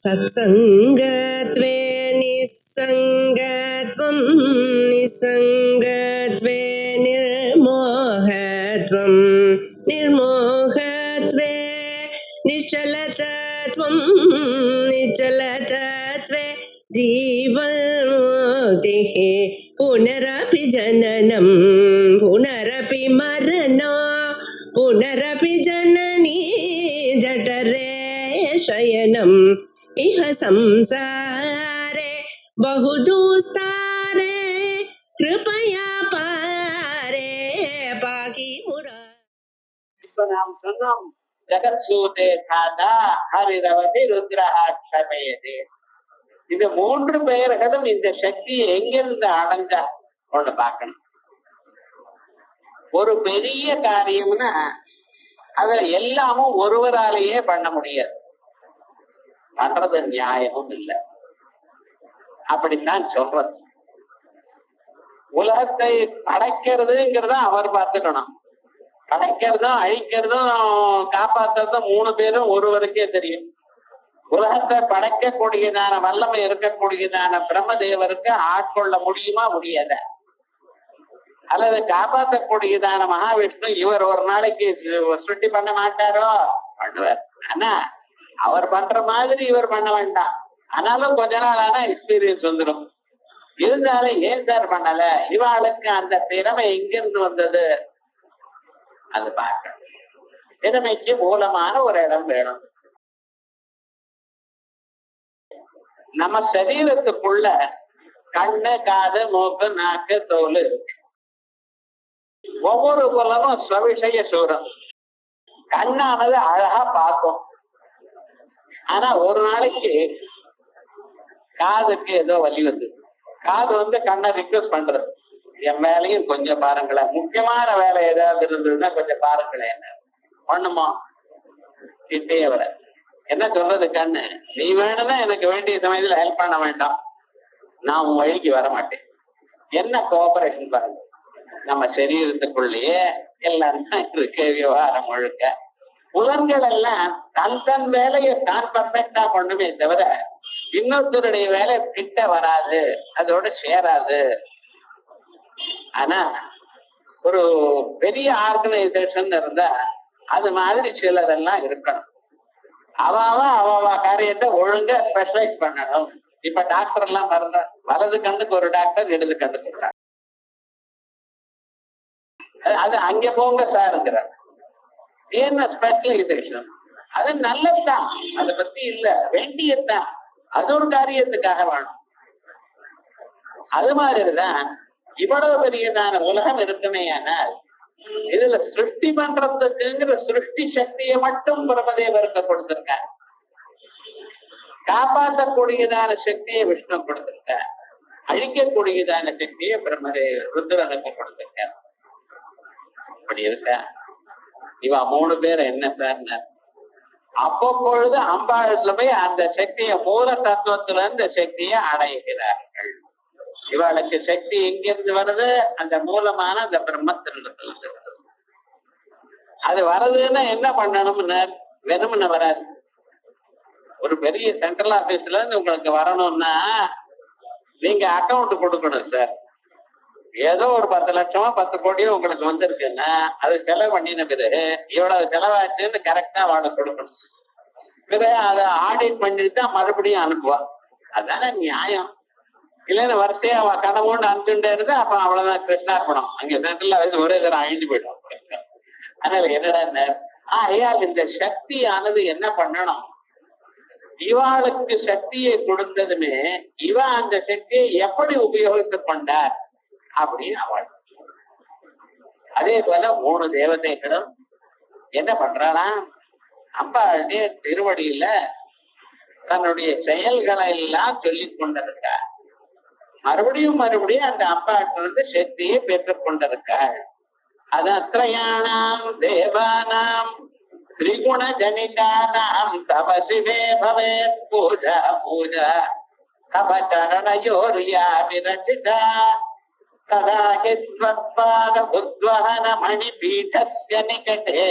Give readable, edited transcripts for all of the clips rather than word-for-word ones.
सत्सङ्गत्वे निस्सङ्गत्वं निस्सङ्गत्वे निर्मोहत्वं निर्मोहत्वे निश्चलतत्वं निश्चलतत्वे जीवन्मुक्तिः पुनरपि जननं पुनरपि मरणं पुनरपि जननी जठरे शयनम् इह संसारे बहुदुस्तारे कृपया पारे पाहि मुरा. இப்ப நாம் சொன்னோம் ஜெகத்சூதே தாதா ஹரிரவதி ருத்ரஹா க்ஷமயதே. இந்த மூன்று பெயர்களும் இந்த சக்தியை எங்கிருந்து அடைஞ்சா ஒண்ணு பார்க்கணும். ஒரு பெரிய காரியம்னா அதுல எல்லாமும் ஒருவராலேயே பண்ண முடியாது, பண்றது நியாயமும் இல்லை. அப்படித்தான் சொல்றது. உலகத்தை படைக்கிறதுங்கிறத அவர் பார்த்துக்கணும். படைக்கிறதும் அழிக்கிறதும் காப்பாற்றுறதும் மூணு பேரும் ஒருவருக்கே தெரியும். உலகத்தை படைக்கக்கூடியதான வல்லமை இருக்கக்கூடியதான பிரம்மதேவருக்கு ஆட்கொள்ள முடியுமா முடியாத, அல்லது காப்பாற்றக்கூடியதான மகாவிஷ்ணு இவர் ஒரு நாளைக்கு சுட்டி பண்ண மாட்டாரோ? பண்ணுவார். ஆனா அவர் பண்ற மாதிரி இவர் பண்ண வேண்டாம். ஆனாலும் கொஞ்ச நாள் ஆனா எக்ஸ்பீரியன்ஸ் வந்துடும். இருந்தாலும் ஏன் சார் பண்ணல, இவாளுக்கு அந்த திறமை எங்கிருந்து வந்தது அது பார்க்கணும். திறமைக்கு மூலமான ஒரு இடம் வேணும். நம்ம சரீரத்துக்குள்ள கண்ணு, காது, மூக்கு, நாக்கு, தோல் இருக்கு. ஒவ்வொரு புலமும் ஸ்வவிஷய சூரம். கண்ணானது அழகா பார்க்கும். ஆனா ஒரு நாளைக்கு காதுக்கு ஏதோ வலி வந்து, காது கண்ணை ரிக்வெஸ்ட் பண்றது, என் வேலையும் கொஞ்சம் பாருங்களேன், முக்கியமான வேலை ஏதாவது இருந்ததுன்னா கொஞ்சம் பாருங்களேன். என்ன பண்ணுமோ கிட்டே வர என்ன சொல்றது, கண்ணு நீ வேணும்னா எனக்கு வேண்டிய சமயத்துல ஹெல்ப் பண்ண வேண்டாம், நான் உன் வழிக்கு வர மாட்டேன். என்ன கோஆபரேஷன் பாருங்க. நம்ம சரீரத்துக்குள்ளேயே எல்லாம் இருக்கு விவகாரம் முழுக்க. புலன்கள் எல்லாம் தன் தன் வேலையை தான் பர்ஃபெக்டா பண்ணுமே தவிர இன்னொருத்தருடைய வேலை கிட்ட வராது, அதோட சேராது. ஆனா ஒரு பெரிய ஆர்கனைசேஷன் இருந்தா அது மாதிரி சிலரெல்லாம் இருக்கணும். அவ காரியத்தை ஒழுங்கா ஸ்பெஷலைஸ் பண்ணணும். இப்ப டாக்டர் எல்லாம் பாருங்க, வலது கண்ணுக்கு ஒரு டாக்டர், இடது கண்ணுக்கு ஒரு டாக்டர். அது அங்க போங்க சாருங்கிறார். என்ன ஸ்பெஷலைசேஷன்? அது நல்லதுதான், அதை பத்தி இல்ல, வேண்டியதுதான். அது ஒரு காரியத்துக்காக வேணும். அது மாதிரிதான் இவ்வளவு பெரியதான உலகம் இருக்குமே. ஆனால் இதுல சிருஷ்டி பண்றதுக்குங்கிற சிருஷ்டி சக்தியை மட்டும் பிரம்மதேவருக்கு கொடுத்திருக்கார். காப்பாற்றக்கூடியதான சக்தியை விஷ்ணு கொடுத்திருக்கார். அழிக்கக்கூடியதான சக்தியை ருத்ரனுக்கு கொடுத்திருக்கார். அப்படி இருக்கா? இவ மூணு பேர் என்ன சார்? அப்பொழுது அம்பாளத்துல போய் அந்த சக்தியை, மூல தத்துவத்துல இருந்து சக்தியை அடைகிறார்கள். இவளுக்கு சக்தி எங்கிருந்து வருது? அந்த மூலமான அந்த பிரம்மத்திலிருந்து. அது வருதுன்னா என்ன பண்ணணும்னு வெறுமன வராது. ஒரு பெரிய சென்ட்ரல் ஆபீஸ்ல இருந்து உங்களுக்கு வரணும்னா நீங்க அக்கௌண்ட் கொடுக்கணும் சார். ஏதோ ஒரு 10 லட்சமோ 10 கோடியோ உங்களுக்கு வந்திருக்குன்னா அது செலவு பண்ணின பிறகு இவ்வளவு செலவாச்சுன்னு கரெக்டா அவளை கொடுக்கணும். பிறகு அதை ஆடிட் பண்ணிட்டு தான் மறுபடியும் அனுப்புவா. அதான நியாயம். இல்லைன்னு வரிசையா அவ கடவுன்னு அனுப்பிட்டே இருந்தா அப்ப அவ்வளவுதான் கிருஷ்ணார்பணம். அங்க சென்ட்ரல் ஆபீஸ் ஒரே தரம் அழிஞ்சு போயிடும். அதனால என்னடா ஐயால் இந்த சக்தியானது என்ன பண்ணணும்? இவாளுக்கு சக்தியை கொடுத்ததுமே இவ அந்த சக்தியை எப்படி உபயோகித்துக் கொண்டார் அப்படின்னு அவள். அதே போல 3 தேவதைகளும் என்ன பண்றாளா? அம்பாளுடைய திருவடியில தன்னுடைய செயல்களை எல்லாம் சொல்லிக் கொண்டிருக்காள். மறுபடியும் அந்த அம்பாட்டிலிருந்து சக்தியை பெற்றுக் கொண்டிருக்காள். அது அத்ரயாணாம் தேவானாம் திரிகுண ஜனிதானாம் தபசிவே பவேத் பூஜா பூஜா தப சரணயோர்யா விரச்சிதா ததா ஹித்வத்பாத உத்வஹன மணிபீடஸ்ய நிகடே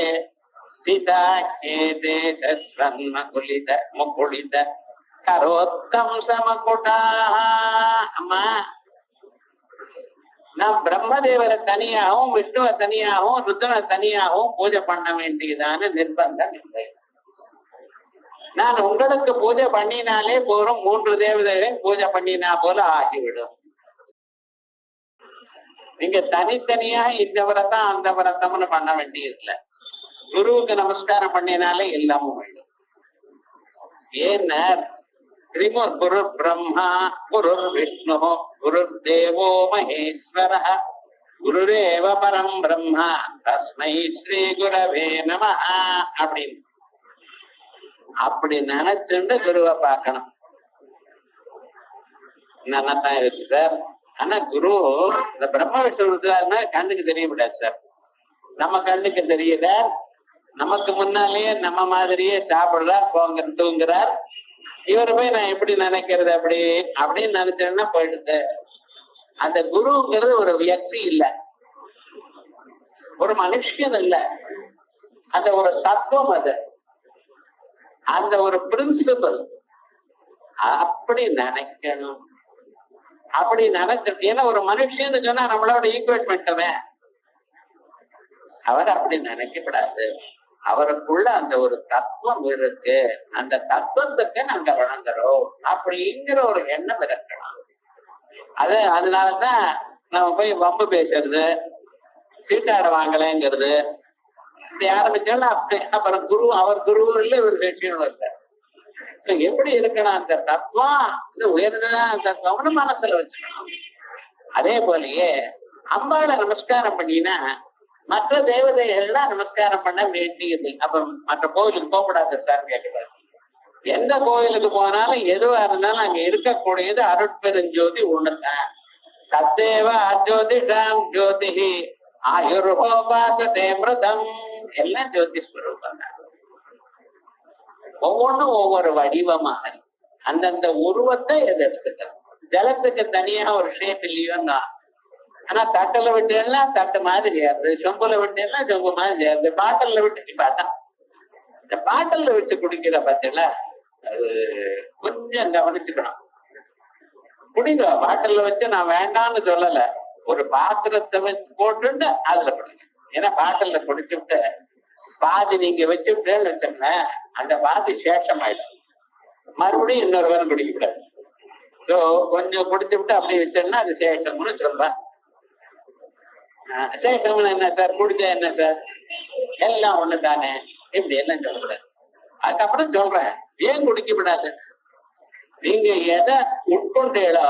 ஸ்திதா கேதே சஸ்வன்ம குலித முகுலித கரோத்தம் சமகுடா. அம்மா, நான் பிரம்மதேவரை தனியாகவும் விஷ்ணுவை தனியாகவும் ருத்ரனை தனியாகவும் பூஜை பண்ண வேண்டியதான நிர்பந்தம் இல்லை. நான் உங்களுக்கு பூஜை பண்ணினாலே போறோம், 3 தேவதைகளை பூஜை பண்ணினா போல ஆகிவிடும். நீங்க தனித்தனியா இந்த விரதம் அந்த விரதம்னு பண்ண வேண்டியதில்லை. குருவுக்கு நமஸ்காரம் பண்ணினாலே எல்லாமும் ஆயிடும். ஏன்னா குரு பிரம்மா குரு விஷ்ணு குரு தேவோ மகேஸ்வர குருரேவ பரம் பிரம்மா தஸ்மை ஸ்ரீ குரவே நம அப்படின்னு அப்படி நினைச்சுட்டு குருவை பார்க்கணும். நல்லாதான் இருக்கு சார். ஆனா குரு இந்த பிரம்ம விஷ்ணு கண்ணுக்கு தெரிய விடாது சார். நம்ம கண்ணுக்கு தெரியல. நமக்கு முன்னாலேயே நம்ம மாதிரியே சாப்பிடுறார், போங்க தூங்குறார். இவரு போய் நான் எப்படி நினைக்கிறது அப்படின்னு நினைச்சேன்னா போயிடுது. அந்த குருங்கிறது ஒரு வியக்தி இல்ல, ஒரு மனுஷன் இல்ல, அந்த ஒரு தத்துவம், அது அந்த ஒரு பிரின்சிபல். அப்படி நினைக்கணும். அப்படி நினைச்ச, ஏன்னா ஒரு மனுஷன்னு சொன்னா நம்மளோட ஈக்குவேட் பண்ணிட்டவன். அவர் அப்படி நினைக்கப்படாது. அவருக்குள்ள அந்த ஒரு தத்துவம் இருக்கு, அந்த தத்துவத்துக்கு நாங்க வணங்குறோம் அப்படிங்கிற ஒரு எண்ணம் இருக்கலாம். அதனாலதான் நம்ம போய் வம்பு பேசுறது, சீட்டாட வாங்கலைங்கிறது இப்படி ஆரம்பிச்சாலும் அப்படி. அப்புறம் குரு, அவர் குருவும் இல்லை, ஒரு லட்சியம் இல்லை. எப்படி இருக்கணும் அந்த தத்துவம், இது உயர்ந்ததான தத்துவம்னு மனசுல வச்சுக்கணும். அதே போலயே அம்பாளை நமஸ்காரம் பண்ணினா மற்ற தேவதைகள்லாம் நமஸ்காரம் பண்ண வேண்டியது. அப்ப மற்ற கோயிலுக்கு போகக்கூடாது சார் கேட்கக்கூடாது. எந்த கோயிலுக்கு போனாலும் எதுவா இருந்தாலும் அங்க இருக்கக்கூடியது அருட்பெருஞ்சோதி ஒண்ணுதான். தத்தேவ அஜோதிஷாம் ஜோதிஹி ஆயுர்ஹோபாசதே மிருதம். எல்லாம் ஜோதி ஸ்வரூபம் தான். ஒவ்வொன்றும் ஒவ்வொரு வடிவமாக அந்தந்த உருவத்தை எது எடுத்துக்கலாம். ஜலத்துக்கு தனியா ஒரு ஷேப் இல்லையோன்னா, ஆனா தட்டல விட்டு எல்லாம் தட்டு மாதிரி ஏறுது, சொம்புல விட்டு எல்லாம் சொம்பு மாதிரி ஏறுது, பாட்டில்ல விட்டு பார்த்தா இந்த பாட்டில்ல வச்சு குடிக்கிற பார்த்தீங்களா, அது கொஞ்சம் கவனிச்சுக்கணும். குடிங்க, பாட்டில்ல வச்சு நான் வேண்டாம்னு சொல்லல, ஒரு பாத்திரத்தை வச்சு போட்டுட்டு அதுல குடிங்க. ஏன்னா பாட்டில்ல குடிச்சு விட்டு பாதி நீங்க வச்சுட்டேன்னு வச்சோம்னா அந்த பாதி சேஷம் ஆயிடும், மறுபடியும் இன்னொரு பேரும் குடிக்கக்கூடாது. சோ கொஞ்சம் குடிச்சு விட்டு அப்படி வச்சோம்னா அது சேஷம்னு சொல்றேன். சேஷம்னு என்ன சார், குடிச்சா என்ன சார், எல்லாம் ஒண்ணு தானே, இப்படி எல்லாம் சொல்லக்கூடாது. அதுக்கப்புறம் சொல்றேன் ஏன் குடிக்க விடாது. நீங்க எதை உட்கொண்டீங்களோ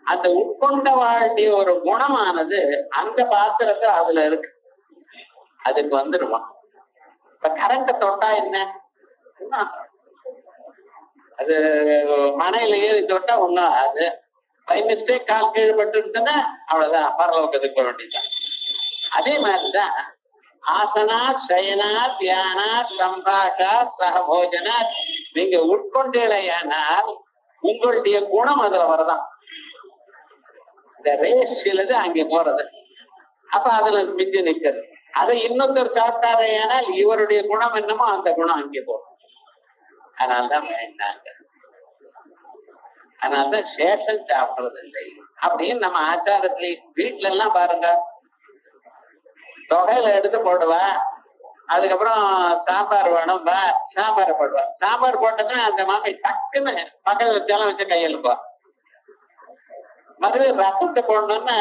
அந்த உட்கொண்ட வேண்டிய ஒரு குணமானது அந்த பாத்திரத்தை அதுல இருக்கு, அதுக்கு வந்துடுவோம். இப்ப கரண்ட தொட்டா என்ன, அது மனையில ஏறி தொட்டா ஒண்ணும் அது பை மிஸ்டேக் கால் கீழ் பட்டு இருந்ததுன்னா அவ்வளவுதான், பரலோகத்துக்கு போக வேண்டியதுதான். அதே மாதிரிதான் ஆசனா சயனா தியானா சம்பாஷா சகபோஜனா நீங்க உட்கொண்டேலையானால் உங்களுடைய குணம் அதுல வரதான். இந்த ரேஸ் சிலது அங்கே போறது, அப்ப அதுல மிஞ்சி நிக்கிறது. அதை இன்னொருத்தர் சாப்பிட்டாரே ஆனால் இவருடைய குணம் என்னமோ அந்த குணம் அங்கே போகும். அதனால்தான் வேண்டாங்க, அதனால்தான் சேஷம் சாப்பிடுறது இல்லை அப்படின்னு நம்ம ஆச்சாரத்திலே. வீட்டுல எல்லாம் பாருங்க, தொகையில எடுத்து போடுவா, அதுக்கப்புறம் சாம்பார் வேணும் பா, சாம்பார் போடுவா. சாம்பார் போட்டதுன்னா அந்த மாமி டக்குன்னு பக்கத்துல வச்சாலும் வச்சு கையெழுப்பா. மறுபடியும் ரசத்தை போடணும்னா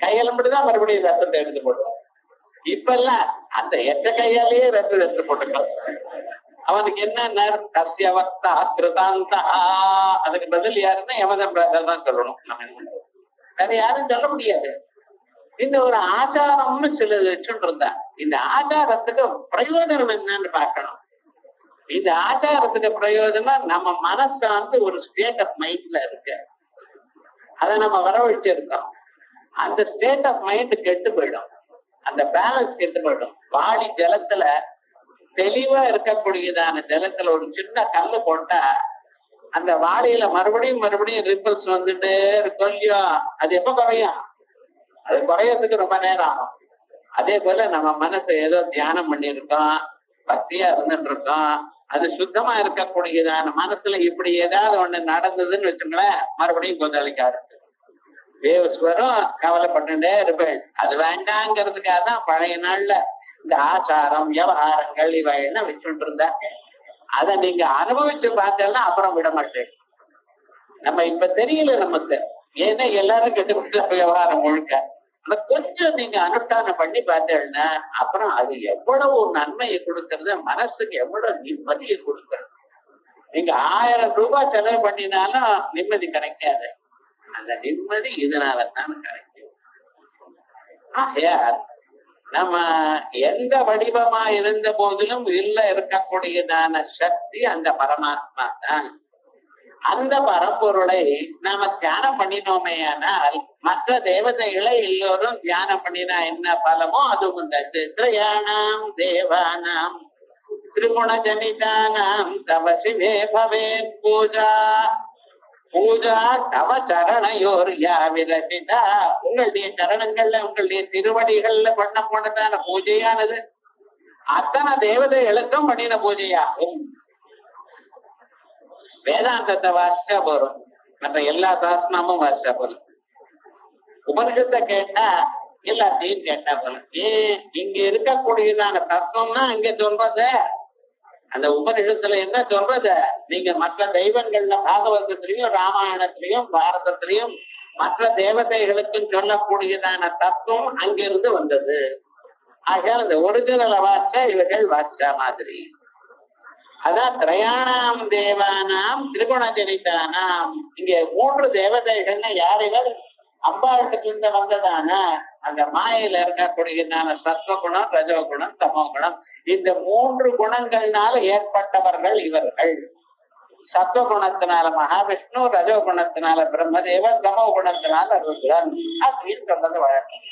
கையெழும்பிட்டுதான் மறுபடியும் ரசத்தை எடுத்து போடுவான். இப்ப எல்லாம் அந்த எட்ட கையாலேயே ரசத்தை எடுத்து போட்டுக்கலாம். அவனுக்கு என்ன கசியவஸ்தா கிருதாந்தா, அதுக்கு பதில் யாருன்னா யமதம்பிராதர் தான் சொல்லணும். நம்ம வேற யாரும் சொல்ல முடியாது. இந்த ஒரு ஆச்சாரம்னு சிலது வச்சுட்டு இருந்தா இந்த ஆச்சாரத்துக்கு பிரயோஜனம் என்னன்னு பார்க்கணும். இந்த ஆச்சாரத்துக்கு பிரயோஜனம் நம்ம மனசு ஒரு ஸ்டேட் ஆஃப் மைண்ட்ல இருக்கு, அதை நம்ம வரவழைச்சிருக்கோம். அந்த ஸ்டேட் ஆஃப் மைண்ட் கெட்டு போயிடும், அந்த பேலன்ஸ் கெட்டு போயிடும். வாடி ஜலத்துல தெளிவா இருக்கக்கூடியதான ஜலத்துல ஒரு சின்ன கல்லு போட்டா அந்த வாளியில மறுபடியும் மறுபடியும் ரிப்பல்ஸ் வந்துட்டு கொஞ்சம் அது எப்ப குறையும், அது குறையறதுக்கு ரொம்ப நேரம் ஆகும். அதே போல நம்ம மனசை ஏதோ தியானம் பண்ணியிருக்கோம், பக்தியா இருந்துட்டு இருக்கோம், அது சுத்தமா இருக்கக்கூடியதான மனசுல இப்படி ஏதாவது ஒண்ணு நடந்ததுன்னு வச்சுங்களேன், மறுபடியும் கொந்தளிக்காது. வேவ்ஸ் வரும், கவலைப்பட்டுட்டே இருப்பேன். அது வேண்டாங்கிறதுக்காக தான் பழைய நாள்ல இந்த ஆச்சாரம் விவகாரங்கள் இவையெல்லாம் வச்சுட்டு இருந்தா. அதை நீங்க அனுபவிச்சு பார்த்தேன்னா அப்புறம் விட மாட்டேன். நம்ம இப்ப தெரியல நமக்கு, ஏன்னா எல்லாரும் கெட்டுவிட்டு விவகாரம் முழுக்க. ஆனா கொஞ்சம் நீங்க அனுஷ்டானம் பண்ணி பார்த்தேன்னா அப்புறம் அது எவ்வளவு நன்மையை கொடுக்கறது, மனசுக்கு எவ்வளவு நிம்மதியை கொடுக்கறது. நீங்க 1000 ரூபாய் செலவு பண்ணினாலும் நிம்மதி கிடைக்காது. அந்த நிம்மதி இதனாலதான் கிடைக்கும். ஆகையால் நம்ம எந்த வடிவமா இருந்த போதிலும் இல்ல இருக்கக்கூடியதான சக்தி அந்த பரமாத்மா தான். அந்த பரம்பொருளை நாம தியானம் பண்ணினோமே ஆனால் மற்ற தேவதைகளை எல்லோரும் தியானம் பண்ணினா என்ன பலமோ அதுவும் இந்த திரையானாம் தேவானாம் திரிகுண ஜனிதானாம் தவசிவே பவேன் பூஜா பூஜா தவ சரணையோர் யாவிரசிதா. உங்களுடைய சரணங்கள்ல உங்களுடைய திருவடிகள்ல பண்ண போனதான பூஜையானது அத்தனை தேவதைகளுக்கும் பண்ணின பூஜையாகும். வேதாந்தத்தை வாசிச்சா போறோம், மற்ற எல்லா சாஸ்திரமும் வாசிச்சா போறோம். உபனிஷத்தை கேட்டா எல்லாத்தையும் கேட்டா போறோம். ஏன் இங்க இருக்கக்கூடியதான தத்துவம்னா இங்க சொல்றது, அந்த உபனிஷத்துல என்ன சொல்றது, நீங்க மற்ற தெய்வங்கள்ல பாகவதத்திலையும் ராமாயணத்திலையும் பாரதத்திலையும் மற்ற தேவதைகளுக்கும் சொல்லக்கூடியதான தத்துவம் அங்கிருந்து வந்தது. ஆக அந்த ஒரிஜினலை வாசிச்சா இவர்கள் வாசிச்சா மாதிரி. அதான் திரையானாம் தேவானாம் திரிகுணஜனிதானாம். இங்க 3 தேவதைகள்னு யாரிவர் அம்பாளுக்கு வந்ததான அந்த மாயில இருக்கக்கூடியதான சத்வகுணம் ரஜோகுணம் தமோகுணம், இந்த 3 குணங்கள்னால ஏற்பட்டவர்கள் இவர்கள். சத்வகுணத்தினால மகாவிஷ்ணு, ரஜோகுணத்தினால பிரம்மதேவர், தமோ குணத்தினால ருத்ரன் அப்படின்னு சொல்றது வழக்கம்.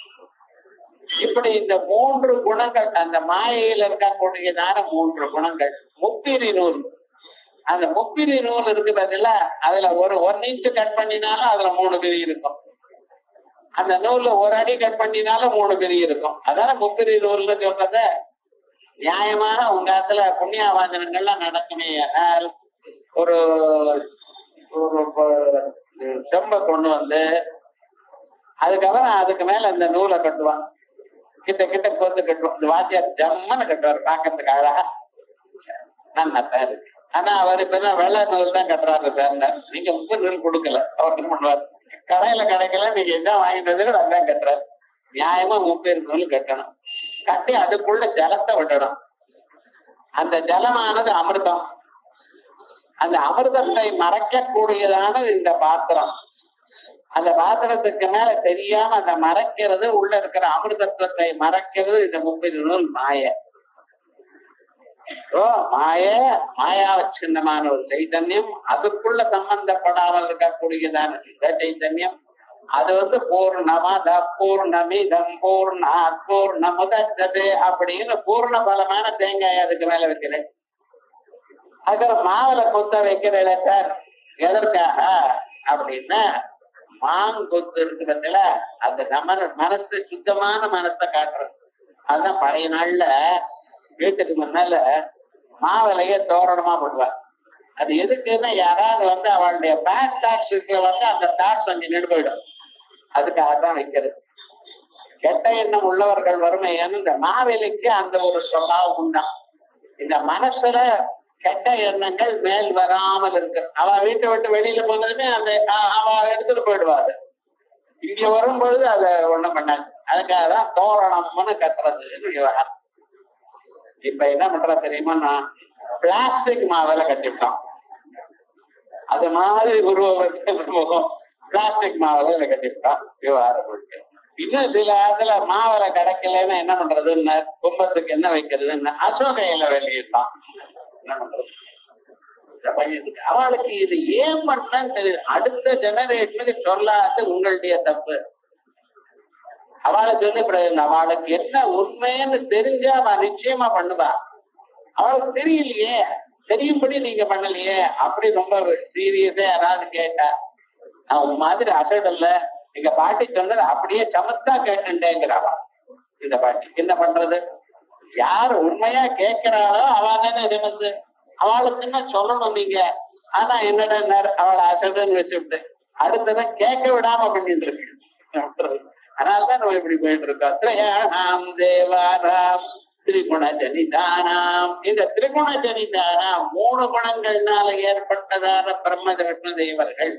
இப்படி இந்த 3 குணங்கள் அந்த மாயையில் இருக்கக்கூடியதான 3 குணங்கள். முப்பிரி நூல், அந்த முப்பிரி நூல் இருக்கு பதிலா அதுல ஒரு 1 இன்ச் கட் பண்ணினாலும் அதுல 3 பிரி இருக்கும். அந்த நூல்ல 1 அடி கட் பண்ணினாலும் 3 பிரி இருக்கும். அதான முப்பிரி நூல்னு சொல்றத. நியாயமான உங்க இடத்துல புண்ணியவாதனங்கள்லாம் நடக்குமே, ஒரு செம்ப கொண்டு வந்து அதுக்கப்புறம் அதுக்கு மேல அந்த நூலை கட்டுவான், கிட்ட கிட்ட கோத்து கட்டுவான். இந்த வாத்தியார் ஜம்மன்னு கட்டுவார், பாக்கிறதுக்கு அழகா நன்னாத்தான் இருக்கு. ஆனா அவர் இப்ப வெள்ளை நூல் தான் கட்டுறாரு சார். நீங்க உப்பு நூல் கொடுக்கல, அவர் என்ன பண்ணுவார், கடையில கிடைக்கல, நீங்க என்ன வாங்கிட்டு அதான் கட்டுறாரு. நியாயமா முப்பேறு நூல் கட்டணும். கட்டி அதுக்குள்ள ஜலத்தை விடணும். அந்த ஜலமானது அமிர்தம். அந்த அமிர்தத்தை மறைக்கக்கூடியதான இந்த பாத்திரம். அந்த பாத்திரத்துக்கு மேல தெரியாம அந்த மறைக்கிறது, உள்ள இருக்கிற அமிர்தத்துவத்தை மறைக்கிறது இந்த முப்பது நூல் மாய. மாயாவச்சின்னமான ஒரு சைதன்யம், அதுக்குள்ள சம்பந்தப்படாமல் இருக்கக்கூடியதான சித்த சைதன்யம். அது பூர்ணமத பூர்ணமிதம் பூர்ணாத் பூர்ணமுதச்சதே அப்படின்னு பூர்ண பலமான தேங்காய் அதுக்கு மேல வைக்கிறேன். அதுக்கப்புறம் மாவுல கொத்த வைக்கிறேன் சார், எதற்காக அப்படின்னா மாங்கொத்து இருக்கிறதுல அந்த நம்ம மனசு சுத்தமான மனசை காட்டுறது. அதுதான் பழைய நாள்ல வீட்டுக்கு முன்னால மாவிலைய தோரணமா போடுவார். அது எதுக்குன்னா யாராவது அவளுடைய பேட் தாட்ஸுக்கு அந்த தாட்ஸ் அங்க நின்று போயிடும். அதுக்காகத்தான் வைக்கிறது. கெட்ட எண்ணம் உள்ளவர்கள் வறுமையான இந்த மாவிலைக்கு அந்த ஒரு சுபாவம் உண்டாம். இந்த மனசுல கெட்ட எண்ணங்கள் மேல் வராமல் இருக்கு. அவ வீட்டை விட்டு வெளியில போனதுமே அந்த அவ எடுத்துட்டு போயிடுவாரு. இங்க வரும்பொழுது அதை ஒண்ணும் பண்ணாது. அதுக்காக தான் தோரணம்னு கட்டுறதுன்னு விவகாரம். இப்ப என்ன பண்ற தெரியுமா, பிளாஸ்டிக் மாவில கட்டிவிட்டோம். அது மாதிரி உருவம் பிளாஸ்டிக் மாவில கட்டிவிட்டோம் விவகாரம் போயிட்டு. இன்னும் சில இடத்துல மாவில கிடைக்கலன்னு என்ன பண்றதுன்னு கும்பத்துக்கு என்ன வைக்கிறதுன்னு அசோக இலை வெளியிட்டோம். என்ன பண்றது? அவளுக்கு இது ஏன் பண்ணான்னு தெரியுது. அடுத்த ஜெனரேஷனுக்கு சொல்லாது உங்களுடைய தப்பு. அவளை சொல்லி அவளுக்கு என்ன உண்மைன்னு தெரிஞ்சா அவன் நிச்சயமா பண்ணுவா. அவளுக்கு தெரியலையே, தெரியும்படி நீங்க பண்ணலையே அப்படி ரொம்ப சீரியஸா யாராவது கேட்டா, நான் உங்க மாதிரி அசடல்ல, எங்க பாட்டி சொன்னது அப்படியே சமத்தா கேட்டுட்டேங்கிறாவா. இந்த பாட்டி என்ன பண்றது, யாரு உண்மையா கேட்கிறாளோ அவ தானே அவளுக்குன்னு சொல்லணும் நீங்க. ஆனா என்னடா அவளை அசடுன்னு வச்சுட்டு அடுத்ததான் கேட்க விடாம பண்ணிட்டு இருக்கு. அதனாலதான் நம்ம இப்படி போயிட்டு இருக்கோம். திரயாணாம் தேவாராம் திரிகுண ஜனிதானாம். இந்த திரிகுண ஜனிதானாம் 3 குணங்கள்னால ஏற்பட்டதான பிரம்ம விஷ்ணு தேவர்கள்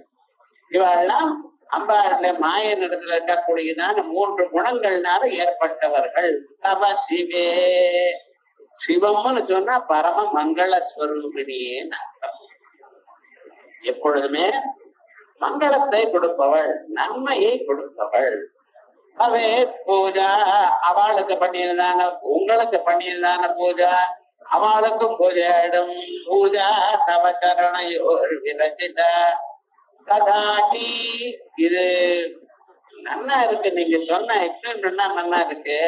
இவெல்லாம் அம்பாளுடைய மாய நடத்துல இருக்கக்கூடியதான 3 குணங்கள்னால ஏற்பட்டவர்கள். தவ சிவே, சிவம்னு சொன்னா பரம மங்கள ஸ்வரூபிணியேன்னு அர்த்தம். எப்பொழுதுமே மங்களத்தை கொடுப்பவள், நன்மையை கொடுப்பவள். அவே பூஜா, அவளுக்கு பண்ணியதான உங்களுக்கு பண்ணியதான பூஜா அவளுக்கும் பூஜை ஆயிடும். பூஜா தவச்சரணையோர் விரச்சித கதாகி. இது நன்னா இருக்கு, நீங்க சொன்ன எக்ஸ்பிளைன் நன்னா இருக்கு.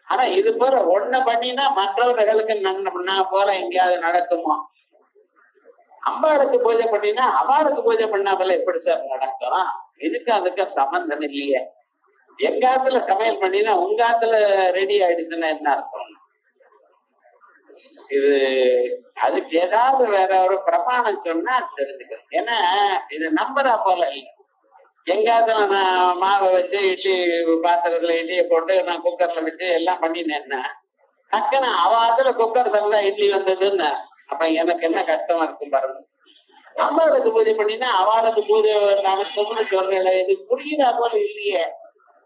ஆனா இது போல ஒண்ணு பண்ணினா மற்றவர்களுக்கு நன்னா போல எங்கேயாவது நடக்குமோ? அம்பாளுக்கு பூஜை பண்ணினா அவளுக்கு பூஜை பண்ணா போல எப்படி சார் நடக்கும்? இதுக்கு அதுக்கு சம்பந்தம் இல்லையே. எங்காத்துல சமையல் பண்ணினா உங்காத்துல ரெடி ஆயிடுச்சுன்னா என்ன அர்த்தம்? இது அதுக்கு ஏதாவது வேற ஒரு பிரமாணம் சொன்னா தெரிஞ்சுக்கணும். ஏன்னா இது நம்புறா போல இல்லை. எங்காத்துல நான் மாவை வச்சு இட்லி பாத்திரத்துல இட்லியை போட்டு நான் குக்கர்ல வச்சு எல்லாம் பண்ணினேன்னா டக்குன்னு அவாத்துல குக்கர் தான் இட்லி வந்ததுன்னு அப்ப எனக்கு என்ன கஷ்டமா இருக்கும் பாருங்க. அம்பாளுக்கு பூஜை பண்ணினா அவளுக்கு பூஜை நடக்கும்னு சொல்றேன். இது புரியுதா போல இல்லையே.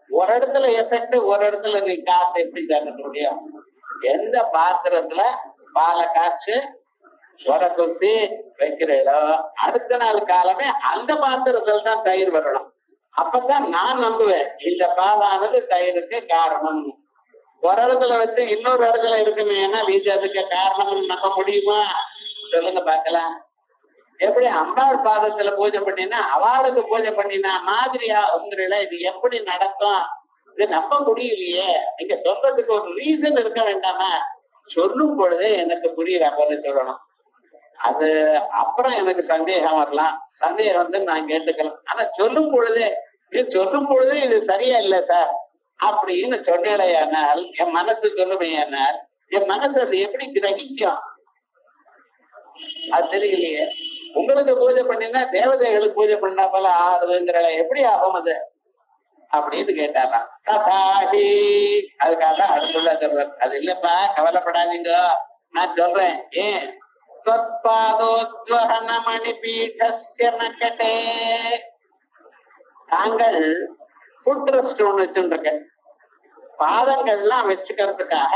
ஒரு இடத்துல எஃபெக்ட், ஒரு இடத்துல நீ காசு எப்படி தர முடியும்? எந்த பாத்திரத்துல பாலை காய்ச்சி உர குத்தி வைக்கிறீங்களோ அடுத்த நாள் காலமே அந்த பாத்திரத்துல தான் தயிர் வரணும். அப்பதான் நான் நம்புவேன் இந்த பாலானது தயிருக்கு காரணம். ஒரு இடத்துல வச்சு இன்னொரு இடத்துல இருக்குமே, ஏன்னா இது அதுக்கு காரணம்னு நம்ப முடியுமா? சொல்லுங்க பாக்கலாம். எப்படி அம்பாள் பாதத்துல பூஜை பண்ணினா அவளுக்கு பூஜை பண்ணினா மாதிரியா உங்கள இது எப்படி நடக்கும்? இது நம்ப முடியலையே. நீங்க சொல்றதுக்கு ஒரு ரீசன் இருக்க வேண்டாமா? சொல்லும் பொழுதே எனக்கு புரியல போல சொல்லணும். அது அப்புறம் எனக்கு சந்தேகம் வரலாம். சந்தேகம் வந்து நான் கேட்டுக்கலாம். ஆனா சொல்லும் பொழுதே இது சரியா இல்லை சார் அப்படின்னு சொன்னேனால் என் மனசு சொல்லுமையானால் என் மனசு அது எப்படி கிரகிக்கும்? அது தெரியலையே. உங்களுக்கு பூஜை பண்ணினா தேவதைகளுக்கு பூஜை பண்ணா போல ஆறுதுங்கிற எப்படி ஆகும் அது அப்படின்னு கேட்டாராம். கதாகி, அதுக்காக அடுத்துள்ள சொல்றார். அது இல்லப்பா, கவலைப்படாதீங்க, நான் சொல்றேன். ஏன் மணி பீடஸ்ய நகடே, தாங்கள் ஃபுட் ரெஸ்ட் ஒண்ணு வச்சுருக்க, பாதங்கள்லாம் வச்சுக்கிறதுக்காக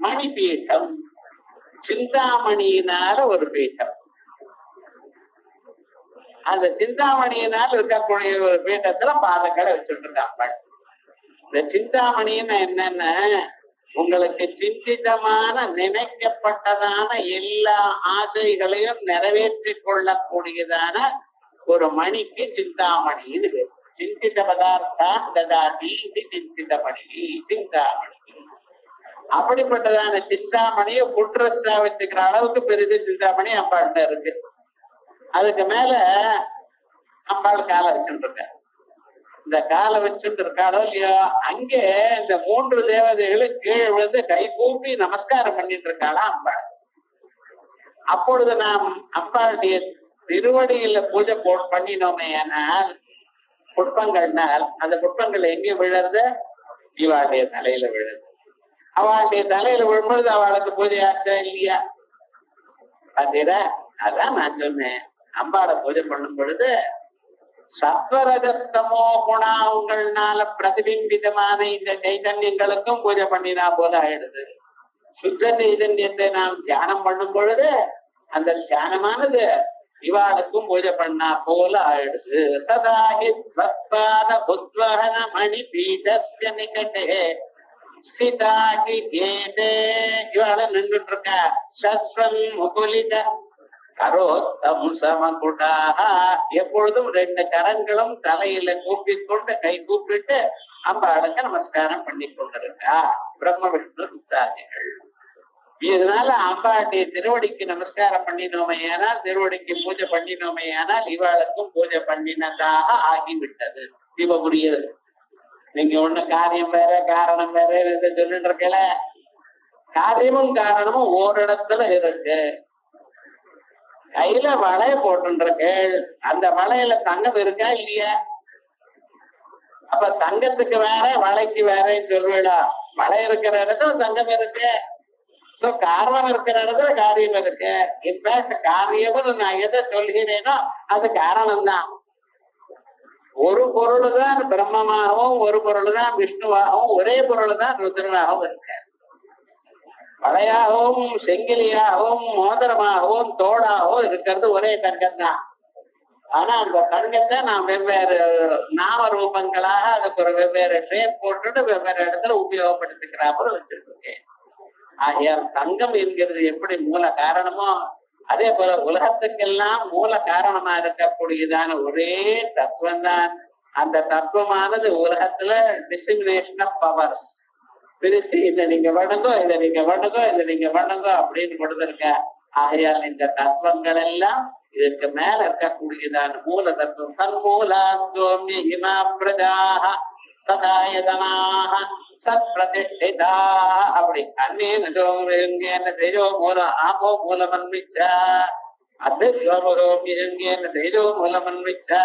மணி பீட்டம், சிந்தாமணியினால ஒரு பீட்டம். அந்த சிந்தாமணியினால் இருக்கக்கூடிய ஒரு பீட்டத்துல பாதங்களை வச்சுட்டு இருக்காங்க. இந்த சிந்தாமணின்னு என்னன்னா உங்களுக்கு சிந்திதமான நினைக்கப்பட்டதான எல்லா ஆசைகளையும் நிறைவேற்றி கொள்ளக்கூடியதான ஒரு மணிக்கு சிந்தாமணின்னு பேர். சிந்தித பதார்த்தா ததாதி சிந்தித மணி, சிந்தாமணி. அப்படிப்பட்டதான சிந்தாமணியை புட்ரஸ்டா வச்சுக்கிற அளவுக்கு பெருசு சிந்தாமணி அம்பாள்கிட்ட இருக்கு. அதுக்கு மேல அம்பாள் காலை வச்சுட்டு இருக்க. இந்த காலை வச்சுட்டு இருக்காளோ இல்லையோ, அங்கே இந்த 3 தேவதைகளும் கீழே விழுந்து கை கூப்பி நமஸ்காரம் பண்ணிட்டு இருக்காளா அம்பாள். அப்பொழுது நாம் அம்பாளுடைய திருவடியில பூஜை பண்ணினோமே ஆனால் புட்பங்கள்னால் அந்த புட்பங்கள் எங்க விழுறது? இவாளுடைய தலையில விழுது. அவளுடைய தலையில விழும்பொழுது அவளுக்கு பூஜை ஆச்சா இல்லையா? பார்த்தீரா? அதான் நான் சொன்னேன், அம்பாளை பூஜை பண்ணும் பொழுது சத்வரஜஸ்தமோ குணாங்கள்னால பிரதிபிம்பிதமான இந்த சைதன்யங்களுக்கும் பூஜை பண்ணினா போல ஆயிடுது. சுத்த சைதன்யத்தை நாம் தியானம் பண்ணும் பொழுது அந்த தியானமானது இவாளுக்கும் பூஜை பண்ணா போல ஆயிடுது. சதாஹி பக்பாத புத்வஹன மணி பீடஸ்ய நிகடே ஸ்திதாஹி கேதே, இவாள நின்றுட்டு இருக்க. சஸ்வம் முகுலித கரோத்தம் சமகுடாக, எப்பொழுதும் 2 கரங்களும் தலையில கூப்பிக்கொண்டு கை கூப்பிட்டு அம்பாளுக்கு நமஸ்காரம் பண்ணி கொண்டிருக்கா பிரம்ம விஷ்ணு முத்தாதிகள். இதனால அம்பாளுடைய திருவடிக்கு நமஸ்காரம் பண்ணினோமே ஆனால், திருவடிக்கு பூஜை பண்ணினோமே ஆனால் இவாளுக்கும் பூஜை பண்ணினதாக ஆகிவிட்டது. இவ புரியுது. நீங்க ஒண்ணு காரியம் வேற காரணம் வேற சொல்லிட்டு இருக்கல. காரியமும் காரணமும் ஓரிடத்துல இருக்கு. கையில வளைய போட்டுருக்கு, அந்த வளையல தங்கம் இருக்கா இல்லையா? அப்ப தங்கத்துக்கு வேற வளைக்கு வேறன்னு சொல்லுவா. வளை இருக்கிற இடத்துல தங்கம் இருக்கு, காரணம் இருக்கிற இடத்துல காரியம் இருக்கு. இன்ஃபேக்ட் காரியம்னு நான் எதை சொல்கிறேனோ அது காரணம் தான். ஒரு பொருள் தான் பிரம்மமாகவும் ஒரு பொருள் தான் விஷ்ணுவாகவும் ஒரே பொருள் தான் ருத்ரனாகவும் இருக்கு. வளையாகவும் செங்கிலியாகவும் மோதிரமாகவும் தோடாகவும் இருக்கிறது ஒரே தங்கம் தான். ஆனா அந்த தங்கத்தை நான் வெவ்வேறு நாம ரூபங்களாக அதுக்கு ஒரு வெவ்வேறு ஷேப் போட்டுட்டு வெவ்வேறு இடத்துல உபயோகப்படுத்திக்கிறாப்புல வச்சிருக்கேன். ஆகையால் தங்கம் என்கிறது எப்படி மூல காரணமோ அதே போல உலகத்துக்கெல்லாம் மூல காரணமா இருக்கக்கூடியதான ஒரே தத்துவம் தான். அந்த தத்துவமானது உலகத்துல டிசிமினேஷன் ஆஃப் பவர்ஸ் பிரிச்சு இதை நீங்க வணங்கோ, இதை நீங்க வணங்கோ, இதை நீங்க வணங்கோ அப்படின்னு கொடுத்திருக்க. ஆகையால் இந்த தத்துவங்கள் எல்லாம் இதற்கு மேல இருக்கக்கூடியதான மூல தத்துவம். சன்மூலாந்தோம்ய இமா பிரஜாஹ சதாயதனாஹ சத் பிரதிஷ்டிதா. அப்படி அன்னேன சோமேன தேஜோ மூல ஆபோ மூலமன்விச்சா அத்தியோமோமியங்கேன தேஜோ மூலமன்விச்சா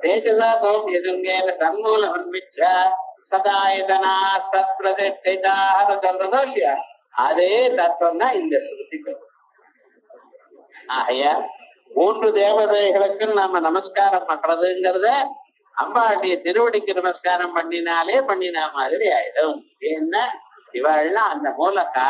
தேஜதா சோமியங்கேன சன்மூலமன்விச்சா சதாயதனா சத் பிரதிஷ்டிதான்னு சொல்றதோ இல்லையா, அதே தத்துவம் தான் இந்த ஸ்ருதிக்கு. ஆகையா 3 தேவதைகளுக்கு நாம நமஸ்காரம் பண்றதுங்கிறத அம்பாளுடைய திருவடிக்கு நமஸ்காரம் பண்ணினாலே பண்ணினா மாதிரி ஆயிடும். ஏன்னா இவள்லாம் அந்த மூல